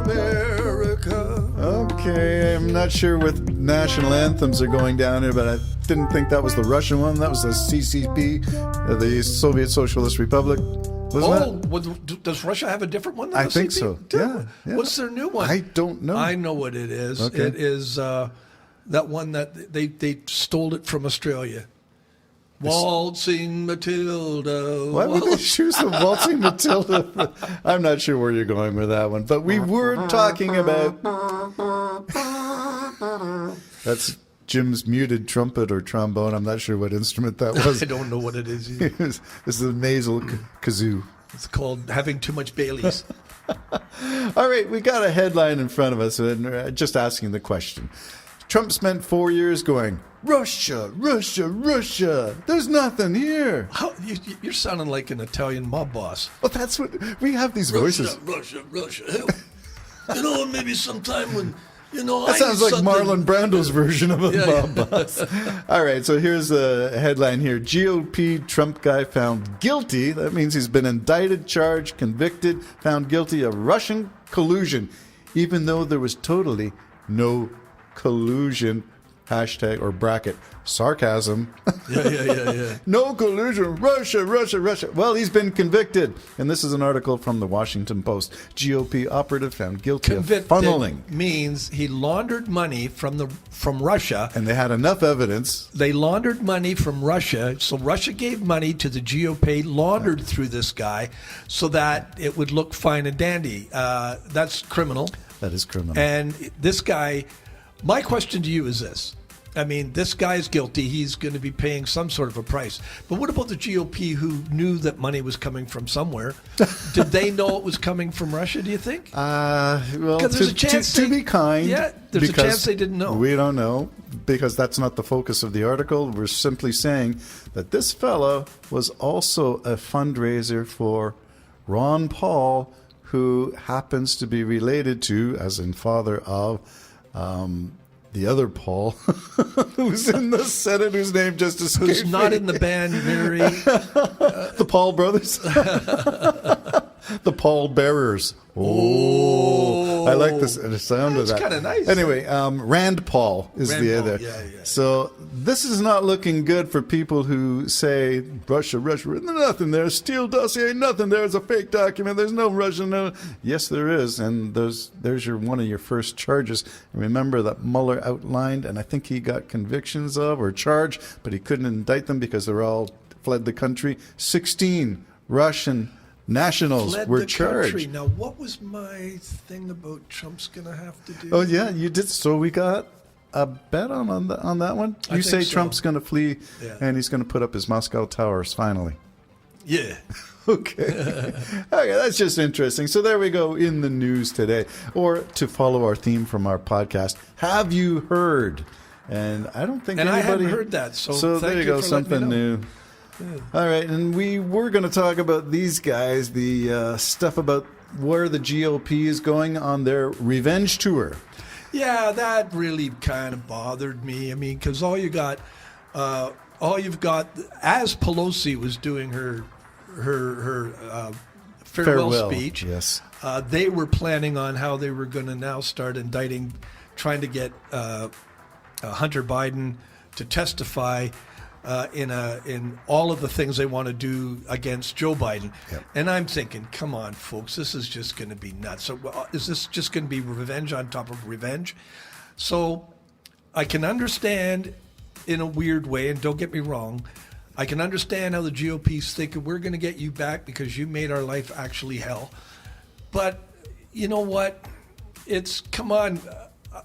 America. Okay, I'm not sure what national anthems are going down here, but I didn't think that was the Russian one. That was the CCP, the Soviet Socialist Republic. Does Russia have a different one? I think so. Yeah. What's their new one? I don't know. I know what it is. Okay. It is that one that they stole it from Australia. Waltzing Matilda. Why would they choose the Waltzing Matilda? I'm not sure where you're going with that one, but we were talking about. That's Jim's muted trumpet or trombone. I'm not sure what instrument that was. I don't know what it is either. This is a nasal kazoo. It's called having too much Baileys. All right, we got a headline in front of us, and just asking the question. Trump spent 4 years going, Russia, Russia, Russia. There's nothing here. You're sounding like an Italian mob boss. Well, that's what we have these voices. Russia. Maybe sometime when, that sounds like Marlon Brando's version of a mob boss. All right, so here's a headline here. GOP Trump guy found guilty. That means he's been indicted, charged, convicted, found guilty of Russian collusion, even though there was totally no collusion. Hashtag or bracket sarcasm. Yeah. No collusion. Russia. Well, he's been convicted. And this is an article from the Washington Post. GOP operative found guilty of funneling. Means he laundered money from Russia. And they had enough evidence. They laundered money from Russia. So Russia gave money to the GOP, laundered through this guy so that it would look fine and dandy. That's criminal. That is criminal. And this guy... My question to you is this. I mean, this guy's guilty. He's going to be paying some sort of a price. But what about the GOP who knew that money was coming from somewhere? Did they know it was coming from Russia, do you think? Well, there's a chance to be kind. Yeah, there's a chance they didn't know. We don't know because that's not the focus of the article. We're simply saying that this fella was also a fundraiser for Ron Paul, who happens to be related to, as in father of, the other Paul, who's in the Senate, whose name just escaped Who's not in the band, Mary. The Paul brothers. The Paul Bearers. Oh, I like the sound of that. That's kind of nice. Anyway, Rand Paul is the other. Yeah. So this is not looking good for people who say Russia. There's nothing there. Steele dossier, nothing there. It's a fake document. There's no Russian. No. Yes, there is, and there's one of your first charges. Remember that Mueller outlined, and I think he got convictions of or charged, but he couldn't indict them because they're all fled the country. 16 Russian nationals were charged. Country. Now, what was my thing about Trump's going to have to do? Oh, yeah, you did. So we got a bet on that one? You say so. Trump's going to flee and he's going to put up his Moscow towers finally. Yeah. Okay, that's just interesting. So there we go in the news today. Or to follow our theme from our podcast, have you heard? And I don't think anybody... I haven't heard that, so there you go, something new. Yeah. All right, and we were going to talk about these guys, the stuff about where the GOP is going on their revenge tour. Yeah, that really kind of bothered me. I mean, because all you've got, as Pelosi was doing her farewell speech, yes, they were planning on how they were going to now start indicting, trying to get Hunter Biden to testify in all of the things they want to do against Joe Biden. Yep. And I'm thinking, come on, folks, this is just going to be nuts. So is this just going to be revenge on top of revenge? So I can understand in a weird way, and don't get me wrong, I can understand how the GOP's thinking we're going to get you back because you made our life actually hell. But you know what? Come on.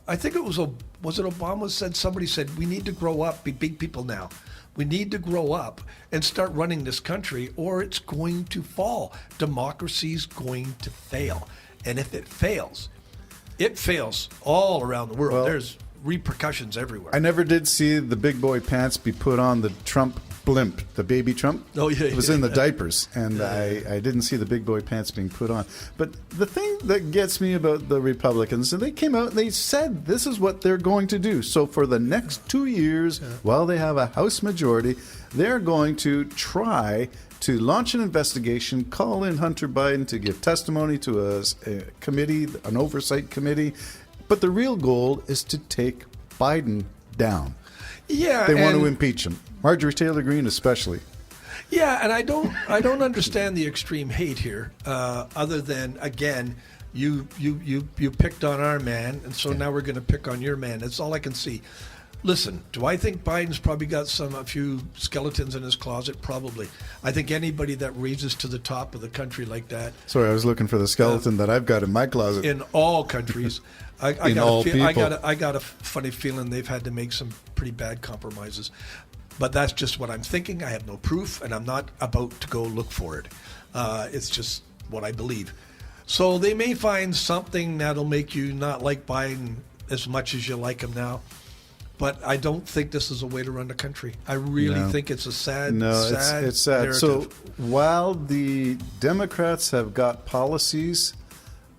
I think it was it Obama somebody said, we need to grow up, be big people now. We need to grow up and start running this country or it's going to fall. Democracy's going to fail. And if it fails all around the world. There's repercussions everywhere. I never did see the big boy pants be put on the Trump blimp, the baby Trump. Oh, yeah, It was in the diapers, and I didn't see the big boy pants being put on. But the thing that gets me about the Republicans, and they came out and they said this is what they're going to do. So for the next 2 years, while they have a House majority, they're going to try to launch an investigation, call in Hunter Biden to give testimony to a committee, an oversight committee. But the real goal is to take Biden down. Yeah, They want to impeach him. Marjorie Taylor Greene especially. Yeah, and I don't understand the extreme hate here, other than, again, you picked on our man, and so now we're going to pick on your man. That's all I can see. Listen, do I think Biden's probably got a few skeletons in his closet? Probably. I think anybody that raises to the top of the country like that. Sorry, I was looking for the skeleton that I've got in my closet. In all countries. I got a funny feeling they've had to make some pretty bad compromises. But that's just what I'm thinking. I have no proof, and I'm not about to go look for it. It's just what I believe. So they may find something that'll make you not like Biden as much as you like him now. But I don't think this is a way to run the country. I really think it's a sad it's sad. narrative. So while the Democrats have got policies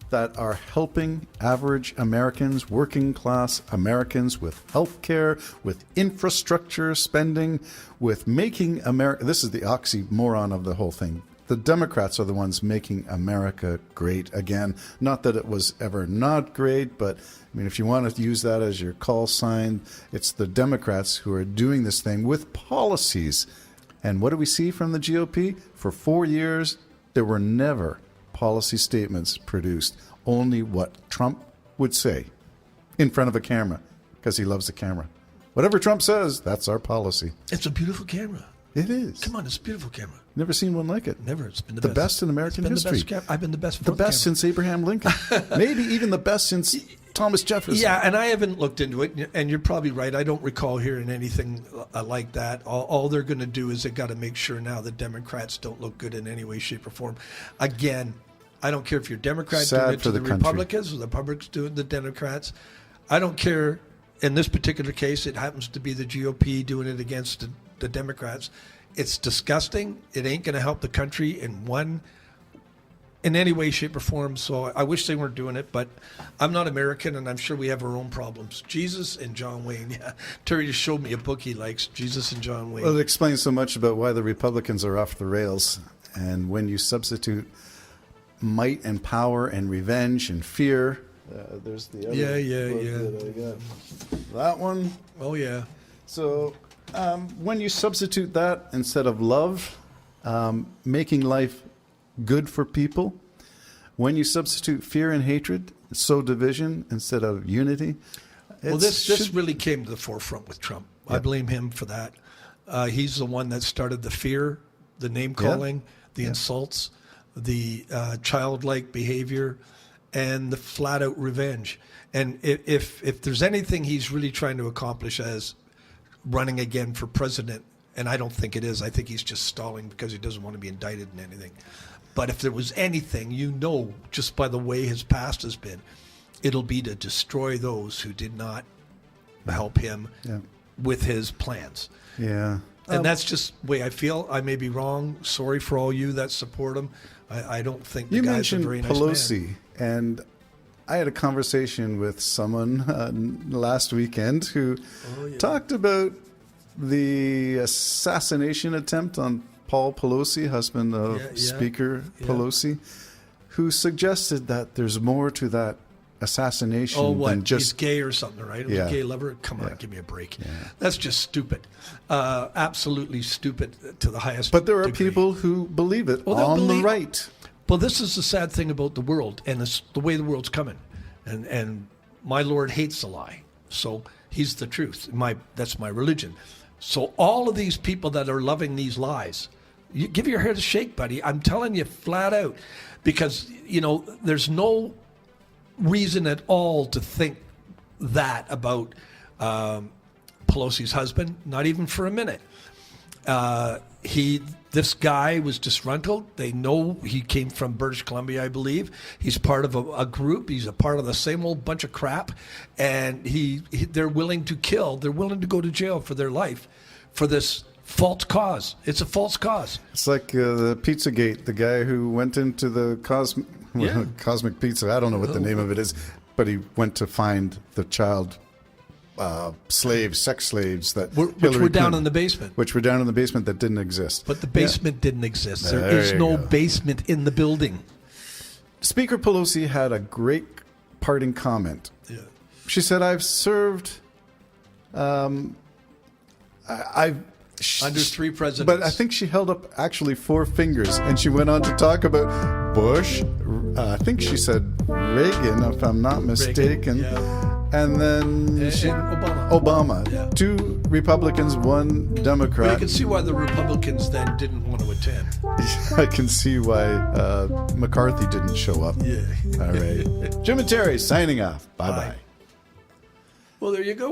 that are helping average Americans, working class Americans, with health care, with infrastructure spending, with making America, this is the oxymoron of the whole thing. The Democrats are the ones making America great again. Not that it was ever not great, but I mean, if you want to use that as your call sign, it's the Democrats who are doing this thing with policies. And what do we see from the GOP? For 4 years, there were never policy statements produced, only what Trump would say in front of a camera, because he loves the camera. Whatever Trump says, that's our policy. It's a beautiful camera. It is. Come on, it's a beautiful camera. Never seen one like it. Never. It's been the best in American history. I've been the best. The best since Abraham Lincoln. Maybe even the best since Thomas Jefferson. Yeah, and I haven't looked into it, and you're probably right. I don't recall hearing anything like that. All they're going to do is they got to make sure now the Democrats don't look good in any way, shape, or form. Again, I don't care if you're Democrat doing it to the Republicans or the Republicans doing the Democrats. I don't care. In this particular case, it happens to be the GOP doing it against the Democrats. It's disgusting. It ain't going to help the country in any way, shape, or form. So I wish they weren't doing it, but I'm not American, and I'm sure we have our own problems. Jesus and John Wayne. Yeah, Terry just showed me a book he likes, Jesus and John Wayne. Well, it explains so much about why the Republicans are off the rails. And when you substitute might and power and revenge and fear, there's the other book that I got. That one. Oh, yeah. So when you substitute that instead of love, making life good for people, when you substitute fear and hatred, sow division instead of unity. Well, this really came to the forefront with Trump. Yeah. I blame him for that. He's the one that started the fear, the name calling, the insults, the childlike behavior, and the flat out revenge. And if there's anything he's really trying to accomplish as running again for president, and I don't think it is, I think he's just stalling because he doesn't want to be indicted in anything. But if there was anything, just by the way his past has been, it'll be to destroy those who did not help him with his plans. Yeah. And that's just the way I feel. I may be wrong. Sorry for all you that support him. I don't think the guy's a very nice man. You mentioned Pelosi, and I had a conversation with someone last weekend who talked about the assassination attempt on Paul Pelosi, husband of Speaker Pelosi, who suggested that there's more to that assassination than just... he's gay or something, right? It was a gay lover? Come on, give me a break. Yeah. That's just stupid. Absolutely stupid to the highest But there are degree. people who believe it on the right. Well, this is the sad thing about the world, and it's the way the world's coming. And my Lord hates a lie. So he's the truth. That's my religion. So all of these people that are loving these lies, you give your hair a shake, buddy. I'm telling you flat out. Because, there's no reason at all to think that about Pelosi's husband, not even for a minute. This guy was disgruntled. They know he came from British Columbia, I believe. He's part of a group. He's a part of the same old bunch of crap. And they're willing to kill. They're willing to go to jail for their life for this false cause. It's a false cause. It's like the Pizzagate, the guy who went into the Cosmic Pizza. I don't know what the name of it is, but he went to find the child sex slaves that Which were down in the basement. Which were down in the basement that didn't exist. But the basement didn't exist. There There is you no go. basement in the building. Speaker Pelosi had a great parting comment. Yeah. She said, "I've served. I've Under 3 presidents. But I think she held up actually 4 fingers, and she went on to talk about Bush. I think she said Reagan, if I'm not mistaken. And then And Obama. Obama. Yeah. 2 Republicans, 1 But you Democrat. can see why the Republicans then didn't want to attend. I can see why McCarthy didn't show up. Yeah. All right. Jim and Terry signing off. Bye-bye. Well, there you go.